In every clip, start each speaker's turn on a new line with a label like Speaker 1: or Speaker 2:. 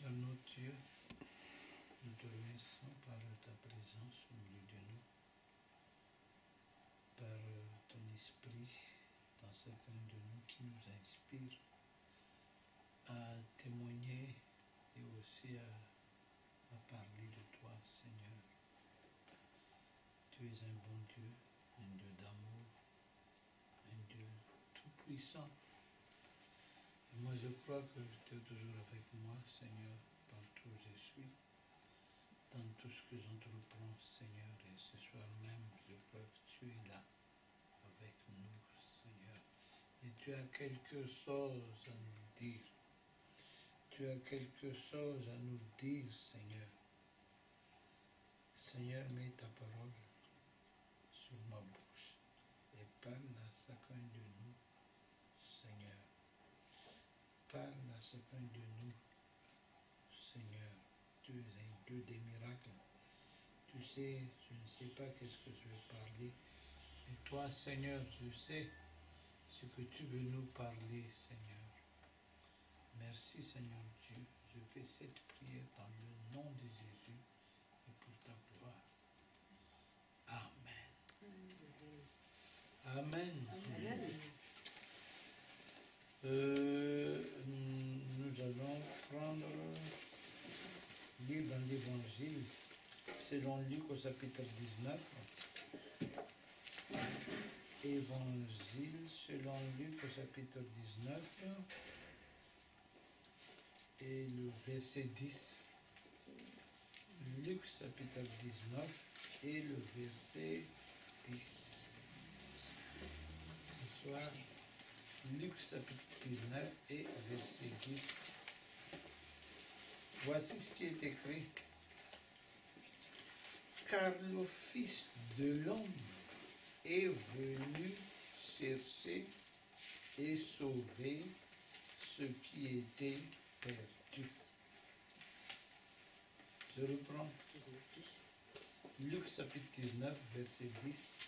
Speaker 1: Père notre Dieu, nous te remercions par ta présence au milieu de nous, par ton esprit dans chacun de nous qui nous inspire à témoigner et aussi à parler de toi, Seigneur. Tu es un bon Dieu, un Dieu d'amour, un Dieu tout-puissant. Moi, je crois que tu es toujours avec moi, Seigneur, partout où je suis, dans tout ce que j'entreprends, Seigneur. Et ce soir même, je crois que tu es là, avec nous, Seigneur. Et tu as quelque chose à nous dire. Tu as quelque chose à nous dire, Seigneur. Seigneur, mets ta parole sur ma bouche et parle à chacun de nous, Seigneur. Parle à chacun de nous, Seigneur. Tu es un Dieu des miracles. Tu sais, je ne sais pas qu'est-ce que je vais parler. Et toi, Seigneur, je sais ce que tu veux nous parler, Seigneur. Merci, Seigneur Dieu. Je fais cette prière dans le nom de Jésus et pour ta gloire. Amen. Amen. Amen. Nous allons lire dans l'Évangile selon Luc au chapitre 19. Évangile selon Luc au chapitre 19 et le verset 10. Luc chapitre 19 et le verset 10. Ce soir, Luc chapitre 19 et verset 10. Voici ce qui est écrit. Car le Fils de l'homme est venu chercher et sauver ce qui était perdu. Je reprends. Luc chapitre 19, verset 10.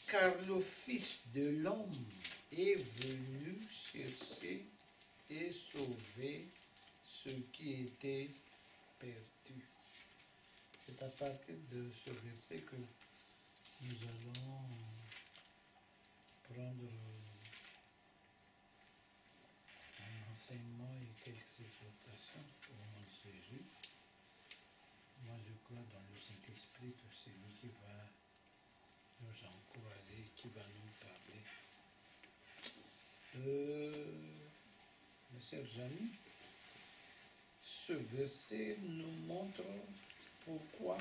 Speaker 1: Car le Fils de l'homme est venu chercher et sauver ce qui était perdu. C'est à partir de ce verset que nous allons prendre un enseignement et quelques exhortations au nom de Jésus. Moi, je crois dans le Saint-Esprit que c'est lui qui va nous encourager, qui va nous parler. Mes chers amis, ce verset nous montre pourquoi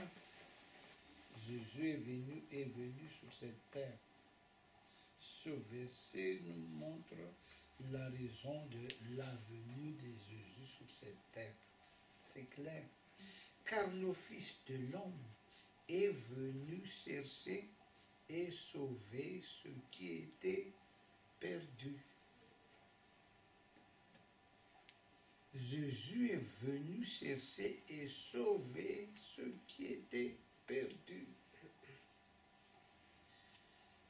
Speaker 1: Jésus est venu sur cette terre. Ce verset nous montre la raison de la venue de Jésus sur cette terre. C'est clair. Car le Fils de l'homme est venu chercher et sauver ce qui était perdu. Jésus est venu chercher et sauver ce qui était perdu.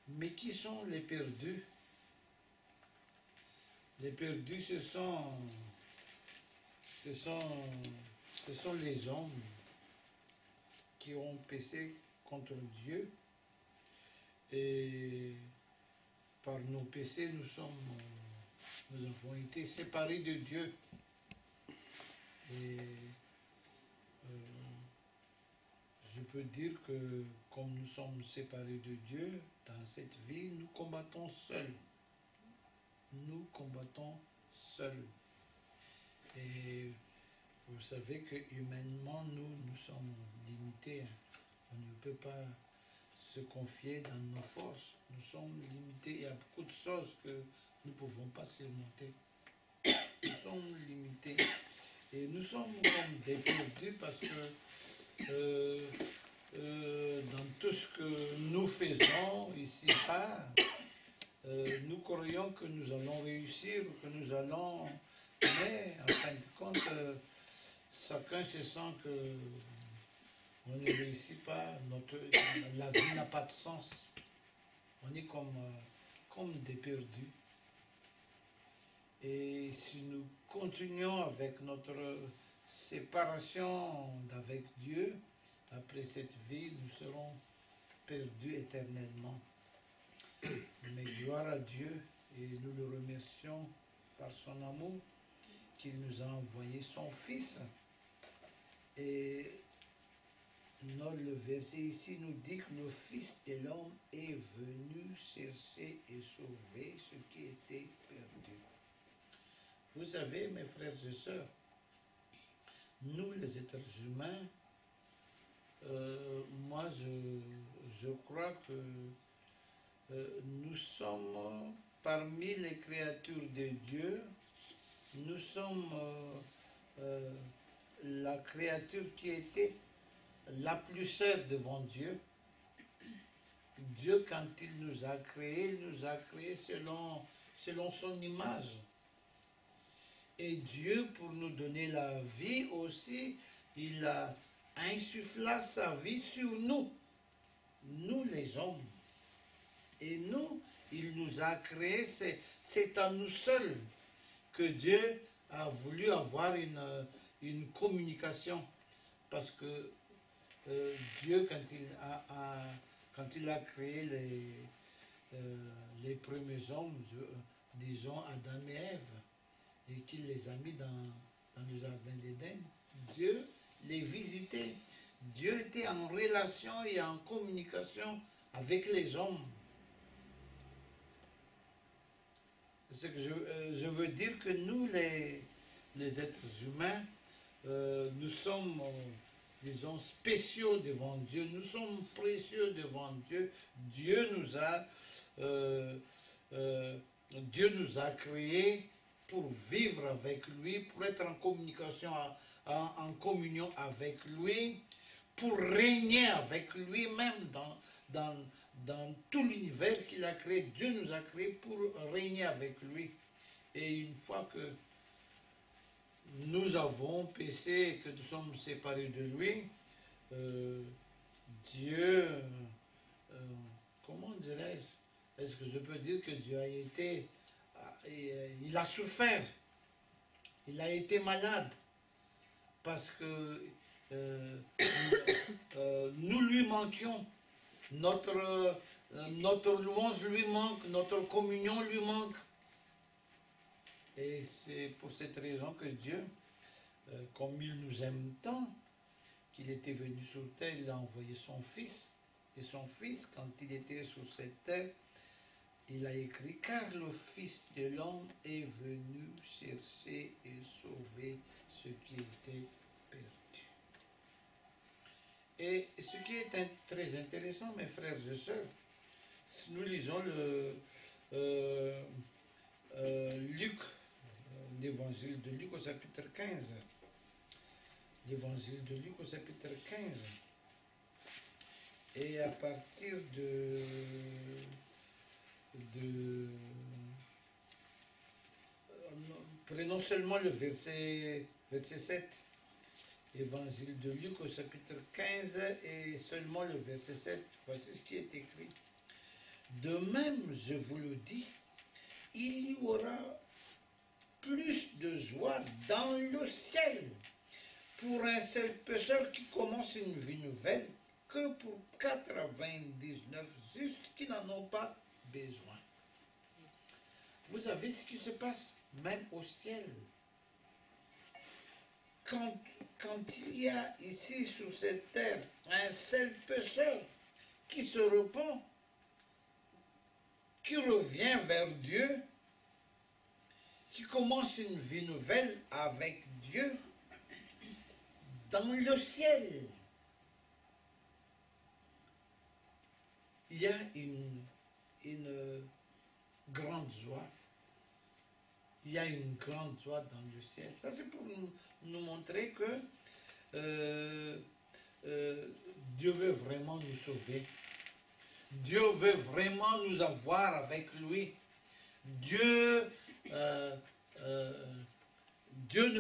Speaker 1: Mais qui sont les perdus? Les perdus, ce sont les hommes qui ont péché contre Dieu. Et par nos péchés, nous avons été séparés de Dieu. Et je peux dire que comme nous sommes séparés de Dieu, dans cette vie, nous combattons seuls. Nous combattons seuls. Et vous savez que humainement, nous sommes limités. On ne peut pas se confier dans nos forces. Nous sommes limités. Il y a beaucoup de choses que nous ne pouvons pas surmonter. Nous sommes limités. Et nous sommes comme des perdus parce que dans tout ce que nous faisons ici-bas, nous croyons que nous allons réussir, que nous allons... Mais en fin de compte, chacun se sent que on ne réussit pas, la vie n'a pas de sens. On est comme des perdus. Et si nous continuons avec notre séparation d'avec Dieu, après cette vie, nous serons perdus éternellement. Mais gloire à Dieu, et nous le remercions par son amour, qu'il nous a envoyé son Fils. Et le verset ici nous dit que le Fils de l'homme est venu chercher et sauver ce qui était perdu. Vous savez, mes frères et sœurs, nous les êtres humains, moi je crois que nous sommes parmi les créatures de Dieu, nous sommes la créature qui était la plus chère devant Dieu. Dieu, quand il nous a créés selon son image. Et Dieu, pour nous donner la vie aussi, il a insufflé sa vie sur nous, nous les hommes. Et nous, il nous a créés, c'est à nous seuls que Dieu a voulu avoir une communication. Parce que Dieu, quand il a créé les premiers hommes, disons Adam et Ève, et qu'il les a mis dans le jardin d'Éden, Dieu les visitait. Dieu était en relation et en communication avec les hommes. Ce que je veux dire que nous, les êtres humains, nous sommes, disons, spéciaux devant Dieu. Nous sommes précieux devant Dieu. Dieu nous a créés pour vivre avec lui, pour être en communication, en communion avec lui, pour régner avec lui, même dans tout l'univers qu'il a créé. Dieu nous a créés pour régner avec lui. Et une fois que nous avons péché et que nous sommes séparés de lui, Dieu, comment dirais-je, est-ce que je peux dire que Dieu a été, il a souffert, il a été malade, parce que nous lui manquions, notre louange lui manque, notre communion lui manque. Et c'est pour cette raison que Dieu, comme il nous aime tant, qu'il était venu sur terre, il a envoyé son Fils. Et son Fils, quand il était sur cette terre, il a écrit « Car le Fils de l'homme est venu chercher et sauver ce qui était perdu. » Et ce qui est très intéressant, mes frères et sœurs, si nous lisons Luc, l'évangile de Luc au chapitre 15. L'évangile de Luc au chapitre 15. Et à partir prenons seulement le verset 7. Évangile de Luc au chapitre 15 et seulement le verset 7. Voici ce qui est écrit. De même, je vous le dis, il y aura plus de joie dans le ciel pour un seul pécheur qui commence une vie nouvelle que pour 99 justes qui n'en ont pas besoin. Vous savez ce qui se passe même au ciel. Quand il y a ici sur cette terre un seul pécheur qui se repent, qui revient vers Dieu, qui commence une vie nouvelle avec Dieu, dans le ciel, il y a une grande joie. Il y a une grande joie dans le ciel. Ça, c'est pour nous montrer que Dieu veut vraiment nous sauver. Dieu veut vraiment nous avoir avec lui. Dieu ne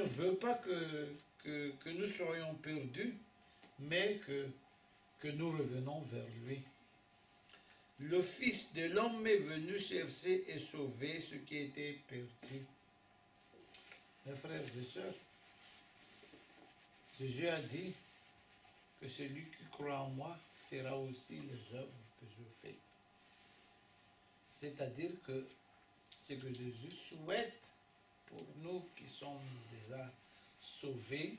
Speaker 1: veut pas que nous soyons perdus, mais que nous revenons vers lui. Le Fils de l'homme est venu chercher et sauver ce qui était perdu. Mes frères et sœurs, Jésus a dit que celui qui croit en moi fera aussi les œuvres que je fais. C'est-à-dire que ce que Jésus souhaite pour nous qui sommes déjà sauvés,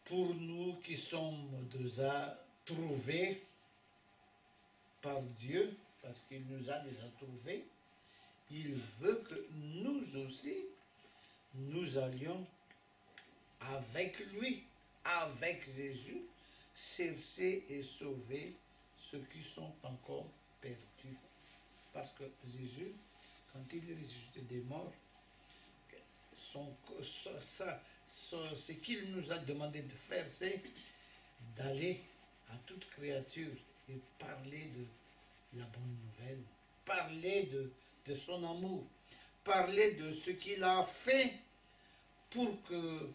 Speaker 1: pour nous qui sommes déjà trouvés par Dieu, parce qu'il nous a déjà trouvés, il veut que nous aussi, nous allions avec lui, avec Jésus, chercher et sauver ceux qui sont encore perdus. Parce que Jésus, quand il est ressuscité des morts, ce qu'il nous a demandé de faire, c'est d'aller à toute créature et parler de la bonne nouvelle, parler de son amour, parler de ce qu'il a fait pour que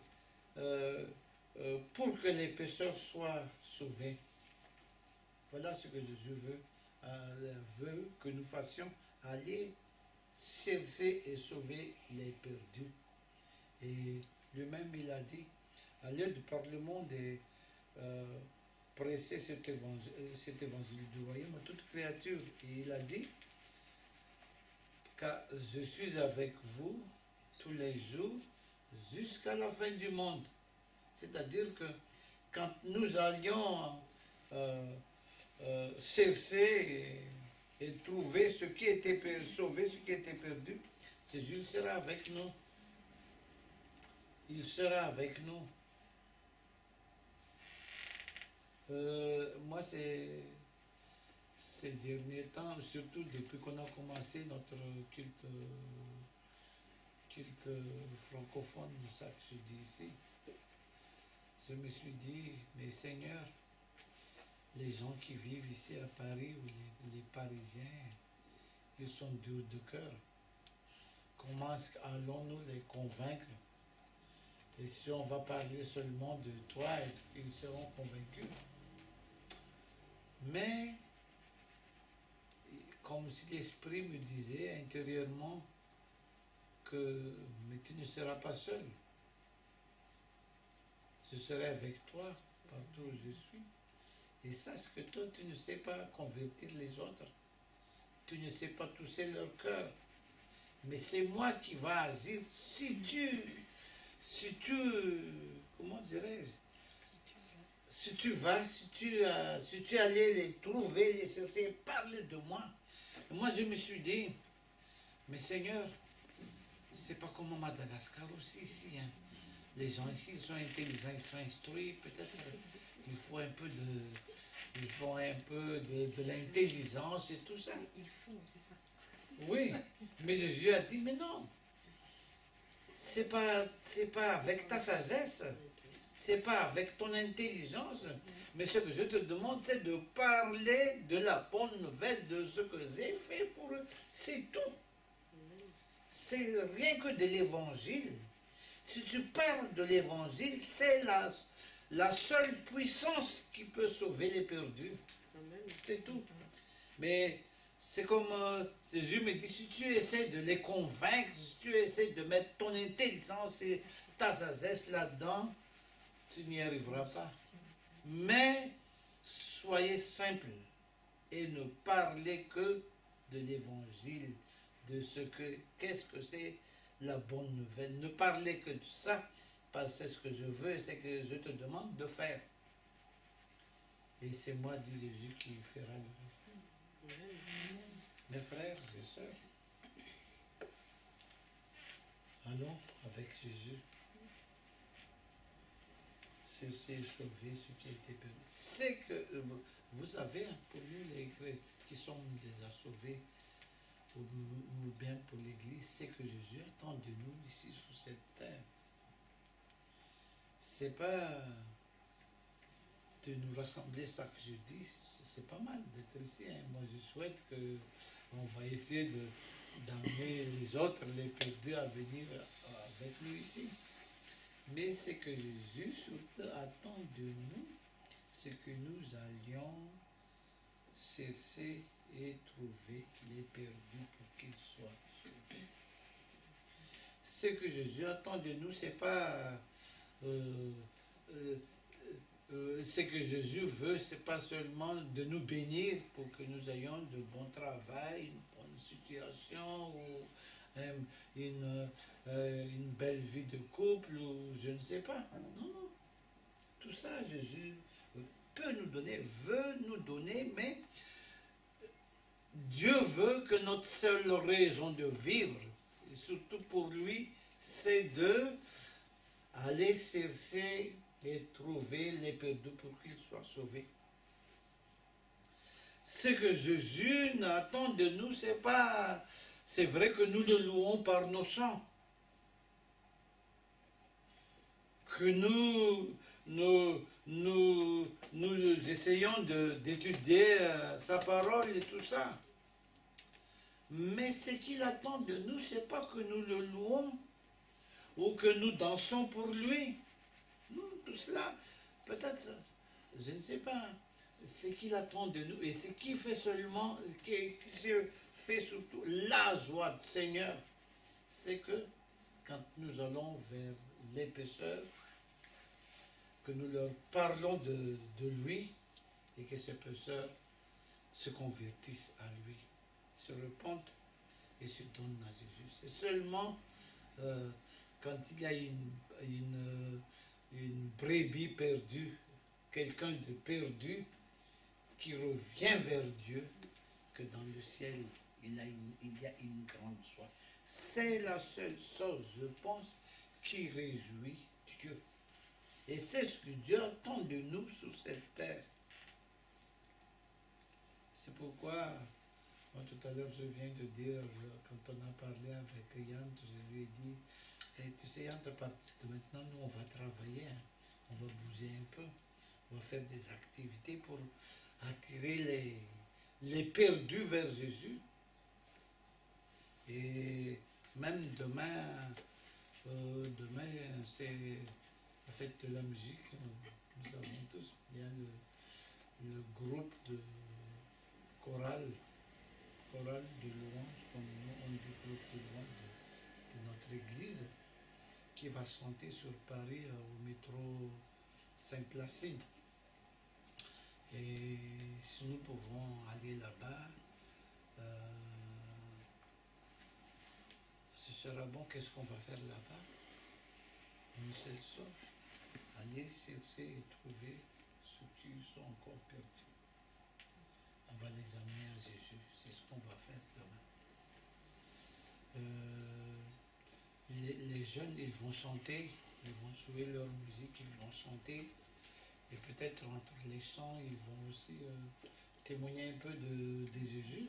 Speaker 1: les pécheurs soient sauvés. Voilà ce que Jésus veut que nous fassions, aller chercher et sauver les perdus. Et lui-même, il a dit, à lieu de par le monde et presser cet évangile du royaume à toute créature. Et il a dit, car je suis avec vous tous les jours jusqu'à la fin du monde. C'est-à-dire que quand nous allions chercher et trouver ce qui était sauvé, ce qui était perdu, Jésus sera avec nous. Il sera avec nous. Moi, ces derniers temps, surtout depuis qu'on a commencé notre culte francophone, ça que je dis ici, je me suis dit, mais Seigneur, les gens qui vivent ici à Paris, ou les Parisiens, ils sont durs de cœur. Comment allons-nous les convaincre? Et si on va parler seulement de toi, est-ce qu'ils seront convaincus? Mais, comme si l'Esprit me disait intérieurement mais tu ne seras pas seul. Je serai avec toi partout où je suis. Et sache que toi, tu ne sais pas convertir les autres. Tu ne sais pas toucher leur cœur. Mais c'est moi qui vais agir si tu, comment dirais-je, si tu allais les trouver, les chercher, parler de moi. Et moi, je me suis dit, mais Seigneur, c'est pas comme au Madagascar aussi ici. Hein. Les gens ici, ils sont intelligents, ils sont instruits. Peut-être qu'il faut un peu de l'intelligence et tout ça.
Speaker 2: Il faut, c'est ça.
Speaker 1: Oui, mais Jésus a dit, mais non. C'est pas avec ta sagesse, c'est pas avec ton intelligence, mais ce que je te demande, c'est de parler de la bonne nouvelle, de ce que j'ai fait pour eux. C'est tout. C'est rien que de l'évangile. Si tu parles de l'évangile, c'est la seule puissance qui peut sauver les perdus. C'est tout. Mais c'est comme Jésus me dit, si tu essaies de les convaincre, si tu essaies de mettre ton intelligence et ta sagesse là-dedans, tu n'y arriveras pas. Mais soyez simple et ne parlez que de l'évangile, de qu'est-ce que c'est la bonne nouvelle. Ne parlez que de ça, parce que c'est ce que je veux, c'est que je te demande de faire. Et c'est moi, dit Jésus, qui fera le reste. Mes frères et sœurs, allons avec Jésus. C'est sauver ce qui a été perdu. C'est que, vous savez, pour nous, les qui sommes déjà sauvés, ou bien pour l'Église, c'est que Jésus attend de nous ici sur cette terre. C'est pas de nous rassembler, ça que je dis, c'est pas mal d'être ici. Hein. Moi, je souhaite qu'on va essayer d'amener les autres, les perdus, à venir avec nous ici. Mais c'est que Jésus surtout attend de nous, c'est que nous allions cesser et trouver les perdus pour qu'ils soient sauvés. Ce que Jésus attend de nous, c'est pas euh, euh, ce que Jésus veut, c'est pas seulement de nous bénir pour que nous ayons de bons travail, une bonne situation, ou une belle vie de couple, ou je ne sais pas. Non, non. Tout ça, Jésus peut nous donner, veut nous donner, mais Dieu veut que notre seule raison de vivre, et surtout pour lui, c'est de aller chercher et trouver les perdus pour qu'ils soient sauvés. Ce que Jésus attend de nous, c'est pas... C'est vrai que nous le louons par nos chants. Que nous essayons d'étudier sa parole et tout ça. Mais ce qu'il attend de nous, c'est pas que nous le louons ou que nous dansons pour lui. Non, tout cela, peut-être, je ne sais pas, ce qu'il attend de nous et ce qui fait seulement, qui fait surtout la joie du Seigneur, c'est que quand nous allons vers les pécheurs, que nous leur parlons de lui et que ces pécheurs se convertissent à lui, se repentent et se donnent à Jésus. C'est seulement quand il y a une brebis perdue, quelqu'un de perdu qui revient vers Dieu, que dans le ciel, il y a une grande joie. C'est la seule chose, je pense, qui réjouit Dieu. Et c'est ce que Dieu attend de nous sur cette terre. C'est pourquoi, moi tout à l'heure, je viens de dire, quand on a parlé avec Yann, je lui ai dit, et tu sais, Yann, maintenant, nous, on va travailler, hein. On va bouger un peu, on va faire des activités pour attirer les perdus vers Jésus. Et même demain, c'est la fête de la musique, nous savons tous, il y a le groupe de chorale de louange, comme nous on dit groupe de louange de notre église, qui va chanter sur Paris au métro Saint-Placide. Et si nous pouvons aller là-bas, ce sera bon. Qu'est-ce qu'on va faire là-bas? Une seule chose, aller chercher et trouver ceux qui sont encore perdus. On va les amener à Jésus. C'est ce qu'on va faire demain. Les jeunes, ils vont chanter, ils vont jouer leur musique, ils vont chanter. Et peut-être entre les chants, ils vont aussi témoigner un peu de Jésus.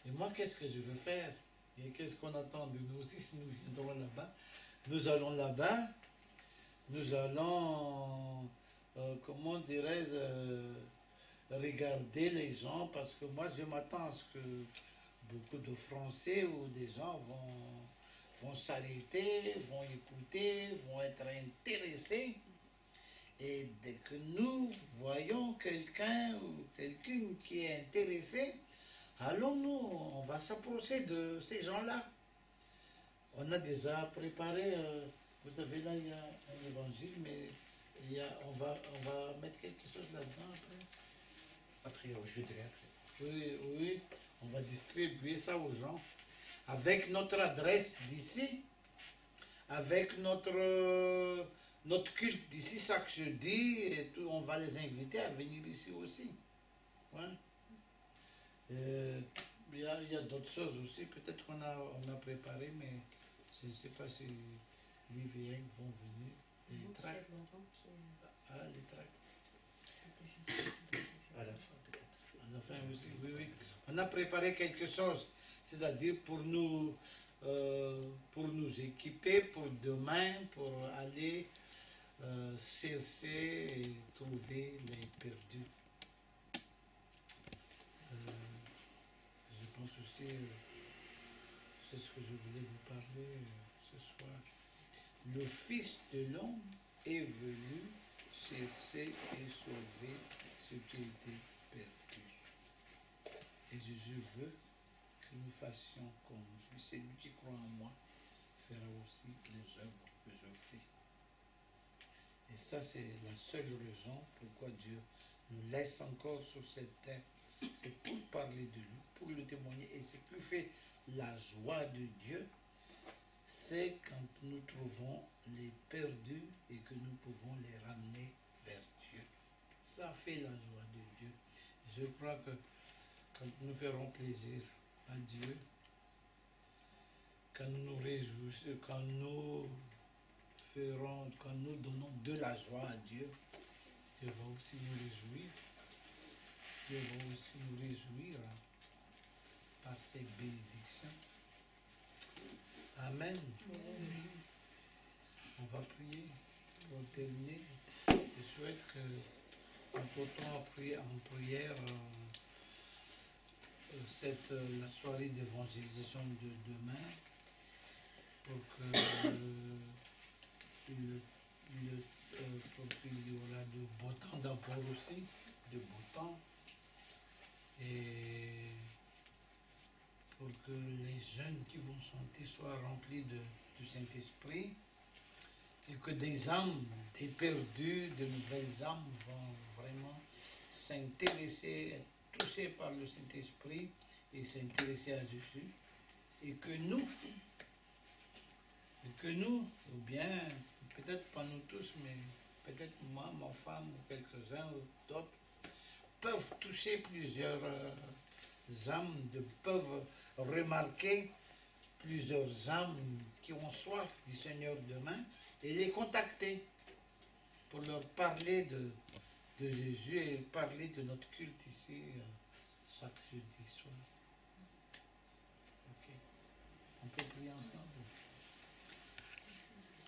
Speaker 1: Et moi, qu'est-ce que je veux faire? Et qu'est-ce qu'on attend de nous aussi si nous viendrons là-bas? Nous allons là-bas, nous allons, comment dirais-je, regarder les gens, parce que moi, je m'attends à ce que beaucoup de Français ou des gens vont s'arrêter, vont écouter, vont être intéressés. Et dès que nous voyons quelqu'un ou quelqu'une qui est intéressé, allons-nous, on va s'approcher de ces gens-là. On a déjà préparé, vous savez, là, il y a un évangile, mais on va mettre quelque chose là-dedans après.
Speaker 2: Après, je dirais après.
Speaker 1: Oui, oui, on va distribuer ça aux gens. Avec notre adresse d'ici, avec notre culte d'ici chaque jeudi, et tout, on va les inviter à venir ici aussi. Ouais. Il y a d'autres choses aussi, peut-être qu'on a préparé, mais je ne sais pas si Liv et Hank vont venir. Les tracts. Ah, les tracts.
Speaker 2: À la fin, peut-être.
Speaker 1: À la fin aussi, oui, oui. On a préparé quelque chose, c'est-à-dire pour nous équiper pour demain, pour aller chercher et trouver les perdus. Je pense aussi, c'est ce que je voulais vous parler ce soir. Le Fils de l'homme est venu chercher et sauver ce qui était perdu. Et Jésus veut que nous fassions comme lui. Celui qui croit en moi fera aussi les œuvres que je fais. Et ça, c'est la seule raison pourquoi Dieu nous laisse encore sur cette terre. C'est pour parler de lui, pour le témoigner. Et ce qui fait la joie de Dieu, c'est quand nous trouvons les perdus et que nous pouvons les ramener vers Dieu. Ça fait la joie de Dieu. Je crois que quand nous ferons plaisir à Dieu, quand nous nous réjouissons, quand nous donnons de la joie à Dieu, Dieu va aussi nous réjouir. Dieu va aussi nous réjouir par ses bénédictions. Amen. On va prier pour terminer. Je souhaite que nous portons en prière la soirée d'évangélisation de demain pour qu'il y aura de beau temps d'abord aussi, de beau temps, et pour que les jeunes qui vont chanter soient remplis du Saint-Esprit et que des âmes, des perdus, de nouvelles âmes vont vraiment s'intéresser, être touchés par le Saint-Esprit et s'intéresser à Jésus. Et que nous, ou bien, peut-être pas nous tous, mais peut-être moi, ma femme, ou quelques-uns, ou d'autres, peuvent toucher plusieurs âmes, peuvent remarquer plusieurs âmes qui ont soif du Seigneur demain et les contacter pour leur parler de Jésus et parler de notre culte ici chaque jeudi soir. Ok. On peut prier ensemble.